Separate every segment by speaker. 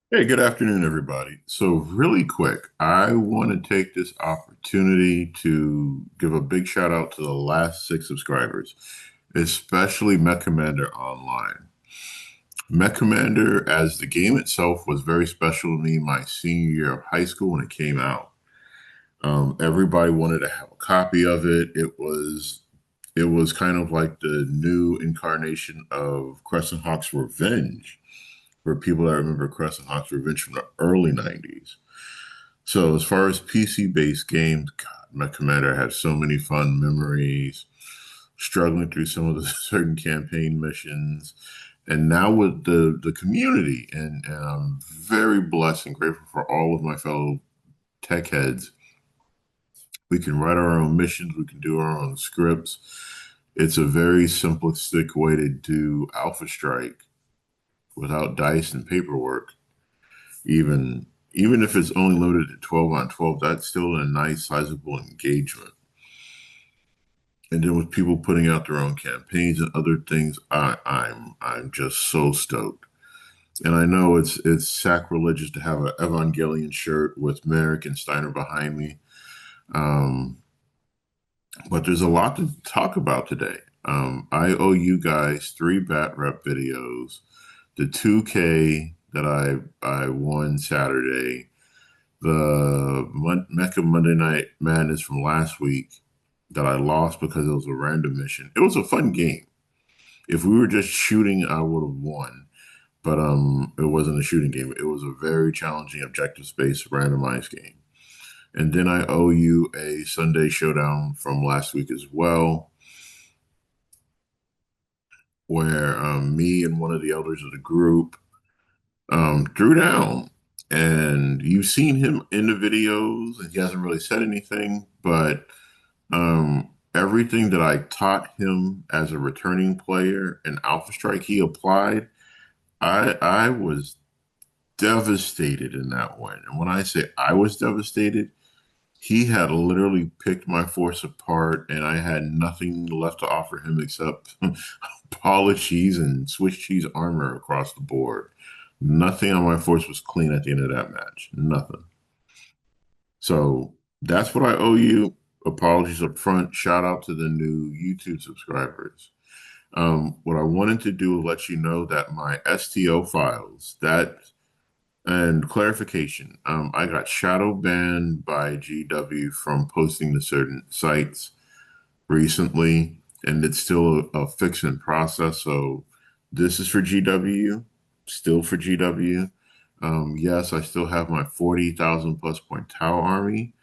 Speaker 1: Hey, good afternoon, everybody. So, really quick, I want to take this opportunity to give a big shout out to the last six subscribers, especially Mech Commander Online. Mech Commander, as the game itself, was very special to me my senior year of high school when it came out. Everybody wanted to have a copy of it. It was kind of like the new incarnation of Crescent Hawk's Revenge for people that remember Crescent Hawk's Revenge from the early 90s. So as far as PC-based games, God, my Commander had so many fun memories, struggling through some of the certain campaign missions. And now with the community, and I'm very blessed and grateful for all of my fellow tech heads. We can write our own missions, we can do our own scripts. It's a very simplistic way to do Alpha Strike without dice and paperwork. Even if it's only limited to 12 on 12, that's still a nice sizable engagement. And then with people putting out their own campaigns and other things, I'm just so stoked. And I know it's sacrilegious to have an Evangelion shirt with Merrick and Steiner behind me. Um, but there's a lot to talk about today. I owe you guys three bat rep videos, the 2K that I won Saturday, the Mecha Monday Night Madness from last week that I lost because it was a random mission. It was a fun game. If we were just shooting, I would have won. But it wasn't a shooting game. It was a very challenging objective-based randomized game. And then I owe you a Sunday showdown from last week as well, where me and one of the elders of the group threw down. And you've seen him in the videos, and he hasn't really said anything, but everything that I taught him as a returning player in Alpha Strike, he applied. I was devastated in that one. And when I say I was devastated, he had literally picked my force apart, and I had nothing left to offer him except polished cheese and Swiss cheese armor across the board. Nothing on my force was clean at the end of that match. Nothing. So that's what I owe you. Apologies up front. Shout out to the new YouTube subscribers. What I wanted to do is let you know that my STO files, that and clarification, I got shadow banned by GW from posting to certain sites recently, and it's still a fix in process. So this is for GW, still for GW. Yes, I still have my 40,000 plus point Tau army,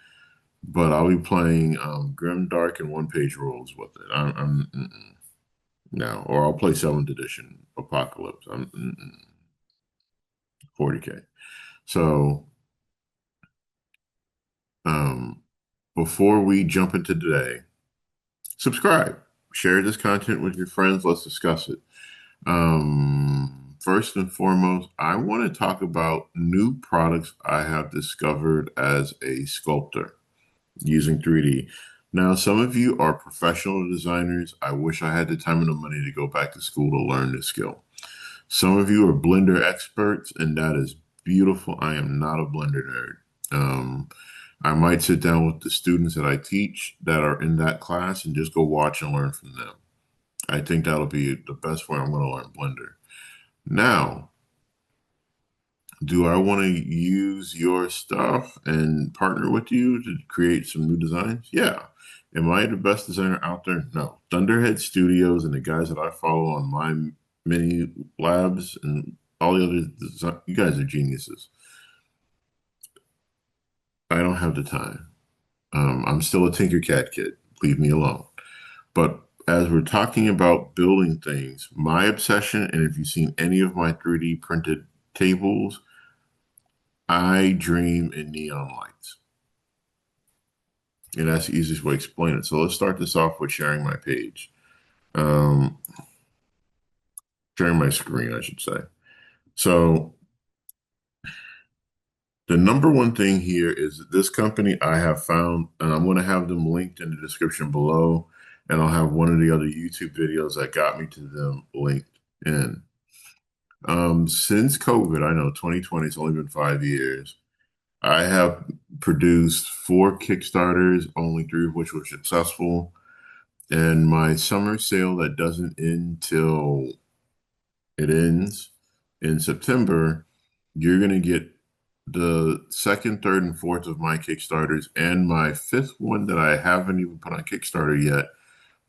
Speaker 1: but I'll be playing Grim Dark and one page rules with it. No, or I'll play 7th edition Apocalypse. 40K. So um, before we jump into today, subscribe, share this content with your friends. Let's discuss it. First and foremost, I want to talk about new products I have discovered as a sculptor using 3D. Now, some of you are professional designers. I wish I had the time and the money to go back to school to learn this skill. Some of you are Blender experts, and that is beautiful. I am not a Blender nerd. I might sit down with the students that I teach that are in that class and just go watch and learn from them. I think that'll be the best way I'm going to learn Blender. Now, do I want to use your stuff and partner with you to create some new designs? Yeah. Am I the best designer out there? No. Thunderhead Studios and the guys that I follow on my mini labs and all the other you guys are geniuses. I don't have the time. I'm still a Tinkercad kid. Leave me alone. But as we're talking about building things, my obsession, and if you've seen any of my 3D printed tables, I dream in neon lights. And that's the easiest way to explain it. So let's start this off with sharing my page. Um, Sharing my screen, I should say. So the number one thing here is that this company I have found, and I'm going to have them linked in the description below, and I'll have one of the other YouTube videos that got me to them linked in. Since COVID, I know 2020, it's only been 5 years. I have produced four Kickstarters, only three of which were successful. And my summer sale that doesn't end till it ends in September, you're going to get the second, third, and fourth of my Kickstarters and my fifth one that I haven't even put on Kickstarter yet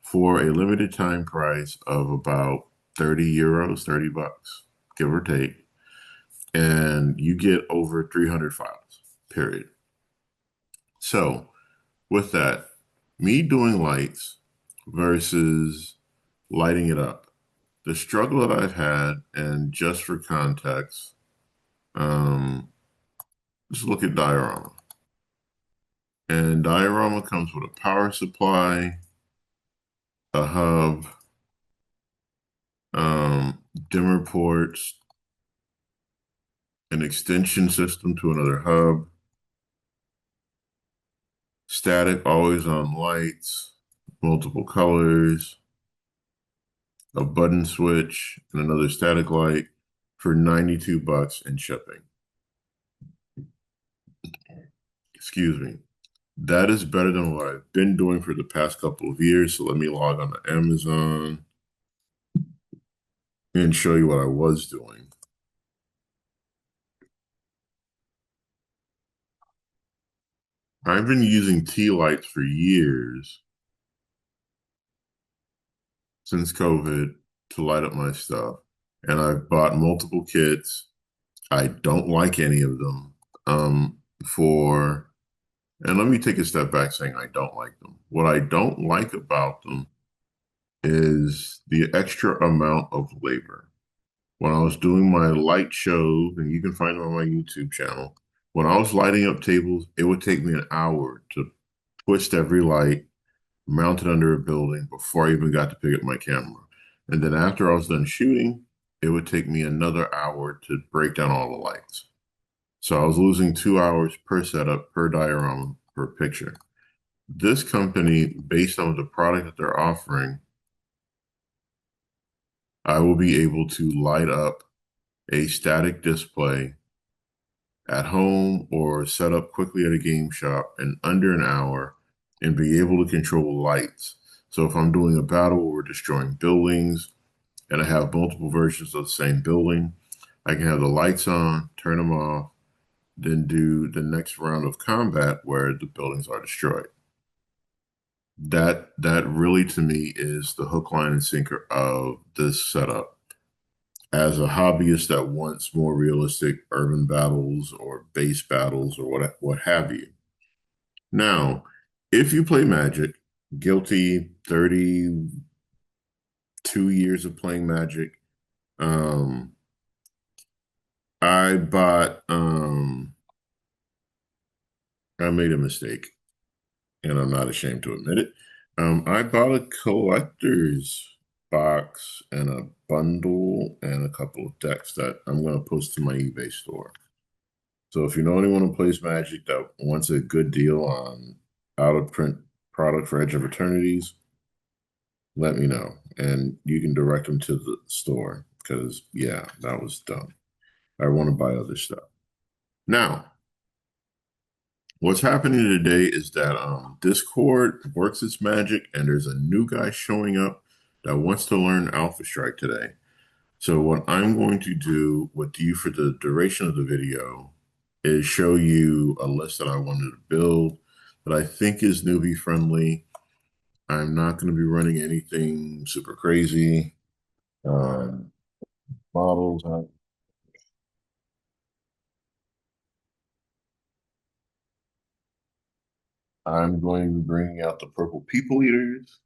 Speaker 1: for a limited time price of about 30 euros, 30 bucks, give or take. And you get over 300 files, period. So, with that, me doing lights versus lighting it up, the struggle that I've had, and just for context, um, just look at Diorama. And Diorama comes with a power supply, a hub, dimmer ports, an extension system to another hub, static always on lights, multiple colors, a button switch, and another static light for 92 bucks and shipping. Excuse me. That is better than what I've been doing for the past couple of years. So let me log on to Amazon and show you what I was doing. I've been using tea lights for years since COVID to light up my stuff. And I've bought multiple kits. I don't like any of them. For and let me take a step back saying I don't like them. What I don't like about them is the extra amount of labor. When I was doing my light shows, and you can find them on my YouTube channel, when I was lighting up tables, it would take me an hour to twist every light, mount it under a building before I even got to pick up my camera. And then after I was done shooting, it would take me another hour to break down all the lights. So I was losing 2 hours per setup, per diorama, per picture. This company, based on the product that they're offering, I will be able to light up a static display at home or set up quickly at a game shop in under an hour and be able to control lights. So if I'm doing a battle where we're destroying buildings and I have multiple versions of the same building, I can have the lights on, turn them off, then do the next round of combat where the buildings are destroyed. That really to me is the hook, line, and sinker of this setup. As a hobbyist that wants more realistic urban battles or base battles or what have you. Now, if you play Magic, guilty 32 years of playing Magic, um, I bought I made a mistake and I'm not ashamed to admit it. I bought a collector's box and a bundle and a couple of decks that I'm going to post to my eBay store. So if you know anyone who plays Magic that wants a good deal on out of print product for Edge of Eternities, let me know. And you can direct them to the store because, yeah, that was dumb. I want to buy other stuff. Now, what's happening today is that Discord works its magic, and there's a new guy showing up that wants to learn Alpha Strike today. So what I'm going to do with you for the duration of the video is show you a list that I wanted to build that I think is newbie friendly. I'm not going to be running anything super crazy. Models. I'm going to be bringing out the purple people eaters.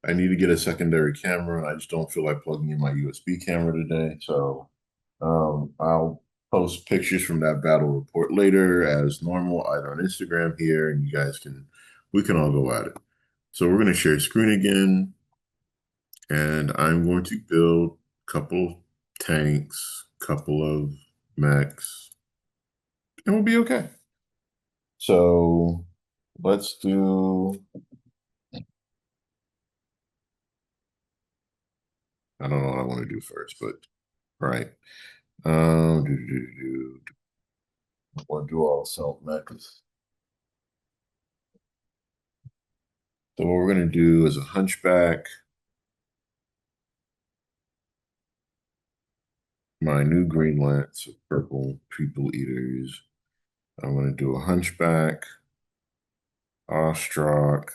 Speaker 1: I need to get a secondary camera, and I just don't feel like plugging in my USB camera today. So I'll post pictures from that battle report later as normal, either on Instagram here, and we can all go at it. So we're going to share screen again, and I'm going to build a couple tanks, couple of mechs, and we'll be okay. So let's do, I don't know what I want to do first, but Right. What do all self mechs? So what we're gonna do is a hunchback, my new green lance of purple people eaters. I'm gonna do a hunchback, awestruck,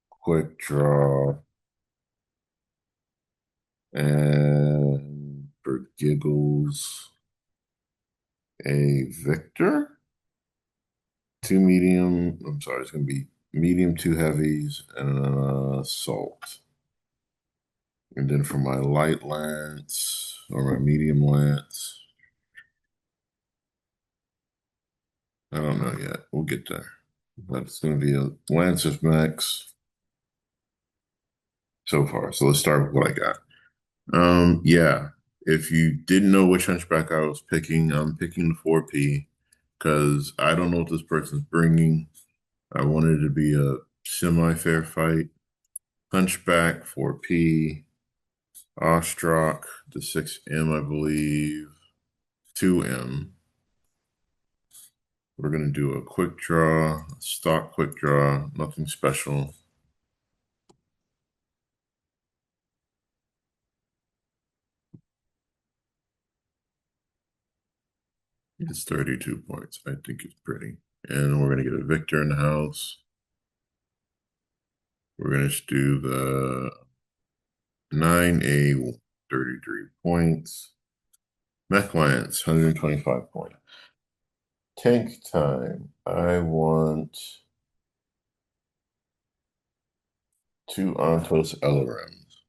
Speaker 1: quick draw, and for giggles, a Victor, two medium. I'm sorry, it's gonna be medium, two heavies, and an assault. And then for my light lance or my medium lance, I don't know yet. We'll get there. But it's going to be a lance of mechs so far. So let's start with what I got. Yeah. If you didn't know which hunchback I was picking, I'm picking the 4P because I don't know what this person's bringing. I wanted it to be a semi-fair fight. Hunchback, 4P, Ostrak, the 6M, I believe, 2M. We're going to do a quick draw, stock quick draw, nothing special. It's 32 points. I think it's pretty. And we're going to get a victor in the house. We're going to do the 9A, 33 points. Mech Lance, 125 points. Tank time. I want two Antos LRMs.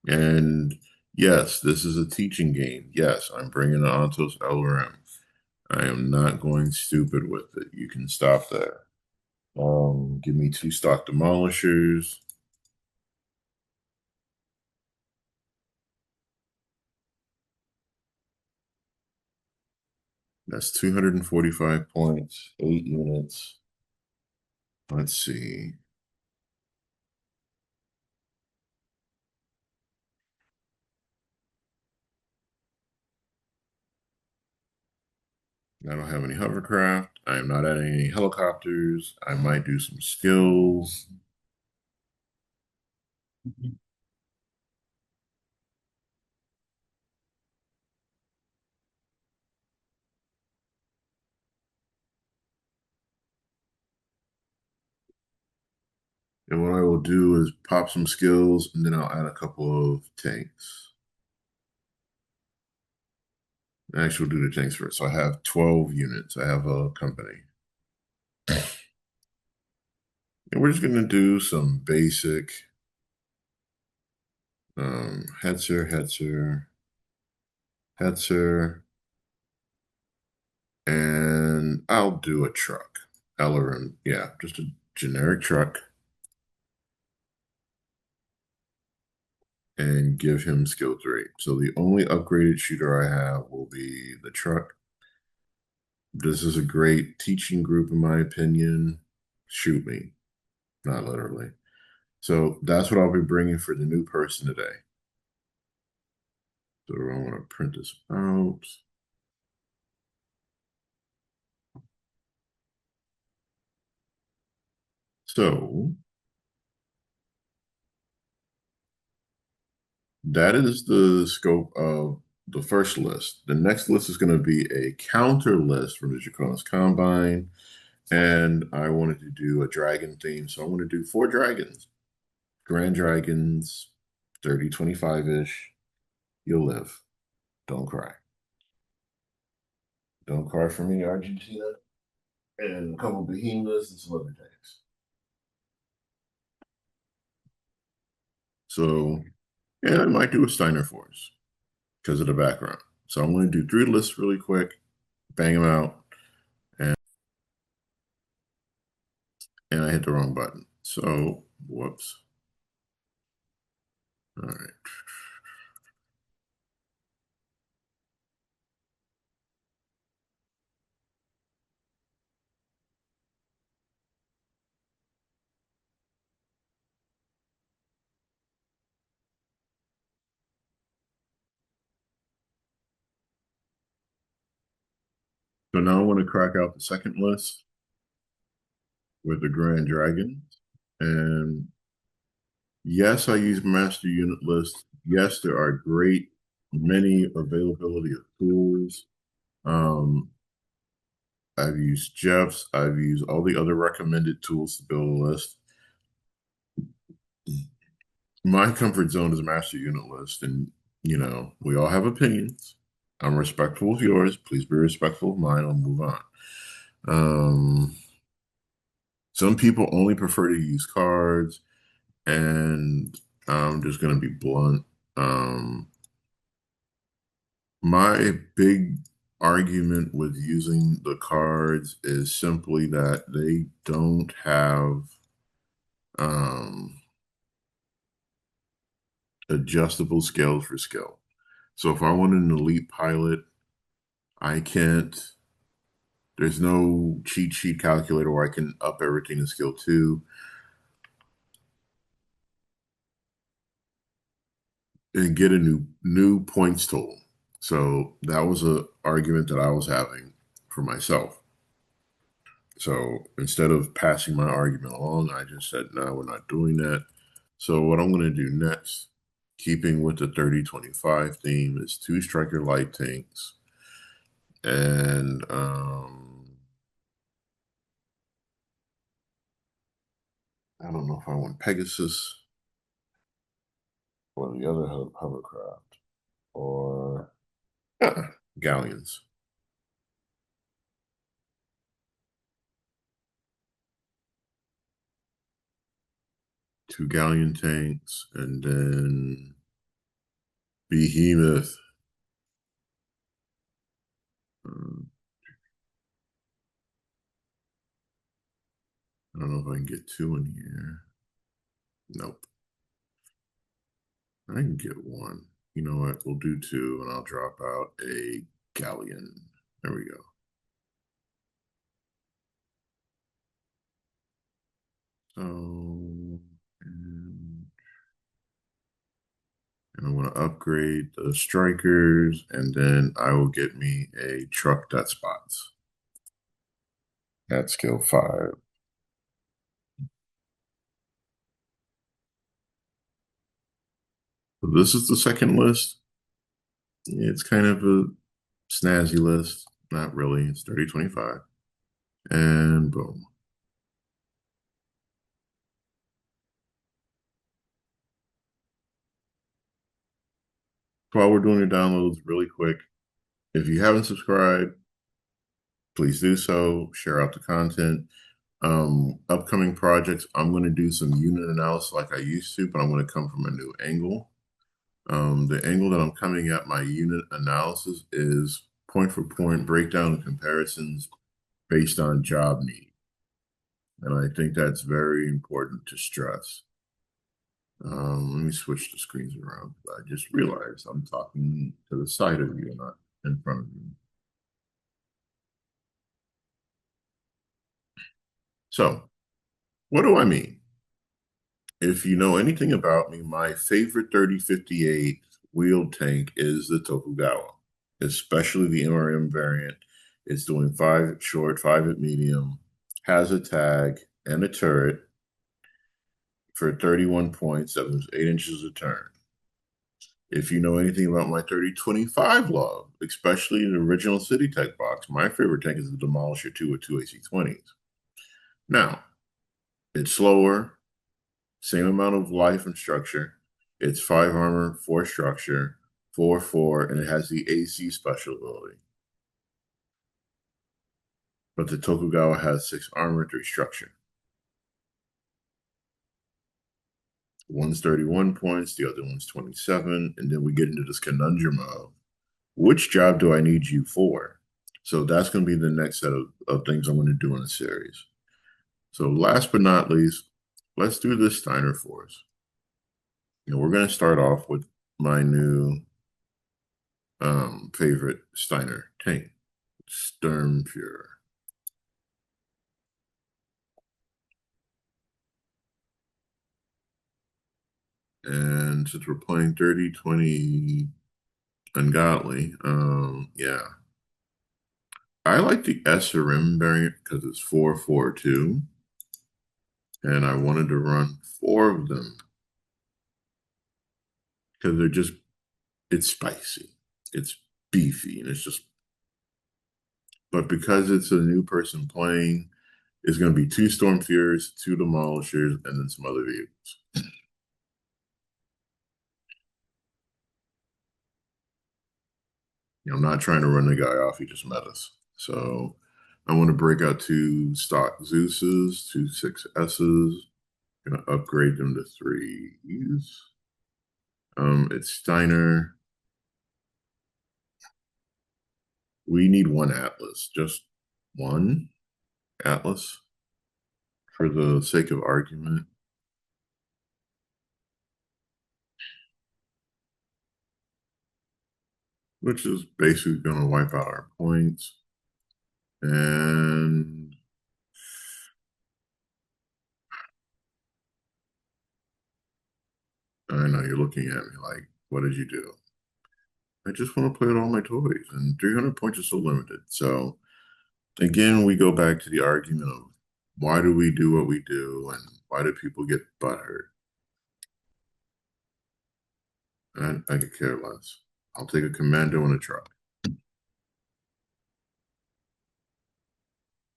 Speaker 1: And yes, this is a teaching game. Yes, I'm bringing an Antos LRM. I am not going stupid with it. You can stop there. Give me two stock demolishers. That's 245 points, 8 units. Let's see. I don't have any hovercraft. I'm not adding any helicopters. I might do some skills. And what I will do is pop some skills and then I'll add a couple of tanks. Actually, we'll do the tanks first. So I have 12 units. I have a company. And we're just going to do some basic Hetzer, Hetzer, Hetzer, and I'll do a truck. Ellerin, yeah, just a generic truck. And give him skill 3. So the only upgraded shooter I have will be the truck. This is a great teaching group, in my opinion. Shoot me, not literally. So that's what I'll be bringing for the new person today. So I want to print this out. So that is the scope of the first list. The next list is going to be a counter list from the Draconis Combine. And I wanted to do a dragon theme. So I want to do 4 dragons. Grand Dragons, 30, 25-ish. You'll live. Don't cry. Don't cry for me, Argentina. And a couple behemoths and some other things. So, and I might do a Steiner Force because of the background. So I'm going to do 3 lists really quick, bang them out, and I hit the wrong button. So, whoops. All right. So now I want to crack out the second list with the Grand Dragon. And yes, I use master unit list. Yes, there are great many availability of tools. Um, I've used Jeff's. I've used all the other recommended tools to build a list. My comfort zone is a master unit list, and we all have opinions. I'm respectful of yours. Please be respectful of mine. I'll move on. Um, some people only prefer to use cards, and I'm just going to be blunt. Um, my big argument with using the cards is simply that they don't have um, adjustable scales for skill. So if I want an elite pilot, I can't. There's no cheat sheet calculator where I can up everything in skill two and get a new points total. So that was a argument that I was having for myself. So instead of passing my argument along, I just said, no, we're not doing that. So what I'm going to do next, keeping with the 30-25 theme, is two striker light tanks. And I don't know if I want Pegasus or the other hovercraft or galleons. Two galleon tanks, and then Behemoth. Uh, I don't know if I can get two in here. Nope. I can get one. You know what? We'll do two, and I'll drop out a galleon. There we go. So, and I'm going to upgrade the strikers, and then I will get me a truck that spots at skill 5. So this is the second list. It's kind of a snazzy list. Not really. It's 30-25. And boom. While we're doing your downloads really quick, if you haven't subscribed, please do so. Share out the content. Upcoming projects, I'm going to do some unit analysis like I used to, but I'm going to come from a new angle. The angle that I'm coming at my unit analysis is point for point breakdown and comparisons based on job need. And I think that's very important to stress. Let me switch the screens around. I just realized I'm talking to the side of you, not in front of you. So, what do I mean? If you know anything about me, my favorite 3058 wheeled tank is the Tokugawa, especially the MRM variant. It's doing 5 at short, 5 at medium, has a tag and a turret for 31 points that moves 8 inches a turn. If you know anything about my 3025 love, especially the original City Tech box, my favorite tank is the Demolisher 2 with 2 AC-20s. Now, it's slower, same amount of life and structure. It's 5 armor, 4 structure, 4/4, and it has the AC special ability. But the Tokugawa has 6 armor, 3 structure. One's 31 points, the other one's 27, and then we get into this conundrum of which job do I need you for? So that's going to be the next set of things I'm going to do in the series. So last but not least, let's do this Steiner Force. We're going to start off with my new favorite Steiner tank, Sturmfuhrer. And since we're playing 30-20 Ungodly, yeah. I like the SRM variant because it's 442, and I wanted to run four of them because it's spicy, it's beefy, and it's just, but because it's a new person playing, it's going to be two Storm Fears, two Demolishers, and then some other vehicles. I'm not trying to run the guy off, he just met us. So I want to break out two stock Zeus's, two 6S's, gonna upgrade them to threes. It's Steiner. We need one Atlas, just one Atlas for the sake of argument, which is basically going to wipe out our points. And I know you're looking at me like, what did you do? I just want to play with all my toys, and 300 points is so limited. So again, we go back to the argument of why do we do what we do, and why do people get butthurt? And I could care less. I'll take a commando and a truck.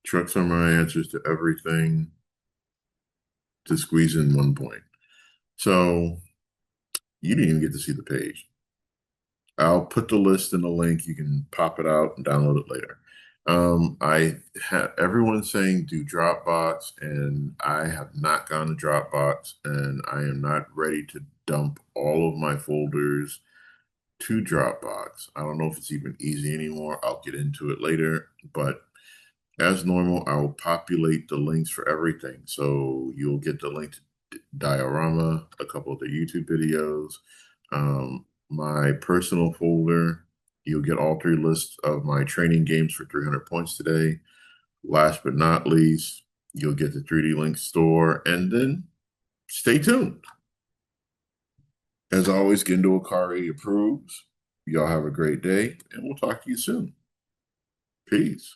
Speaker 1: Trucks are my answers to everything to squeeze in 1 point. So you didn't even get to see the page. I'll put the list in the link. You can pop it out and download it later. I had everyone saying do Dropbox, and I have not gone to Dropbox, and I am not ready to dump all of my folders to Dropbox. I don't know if it's even easy anymore. I'll get into it later, but as normal, I will populate the links for everything. So you'll get the link to Diorama, a couple of the YouTube videos, my personal folder. You'll get all three lists of my training games for 300 points today. Last but not least, you'll get the 3D Link store, and then stay tuned. As always, Gendo Akari approves. Y'all have a great day, and we'll talk to you soon. Peace.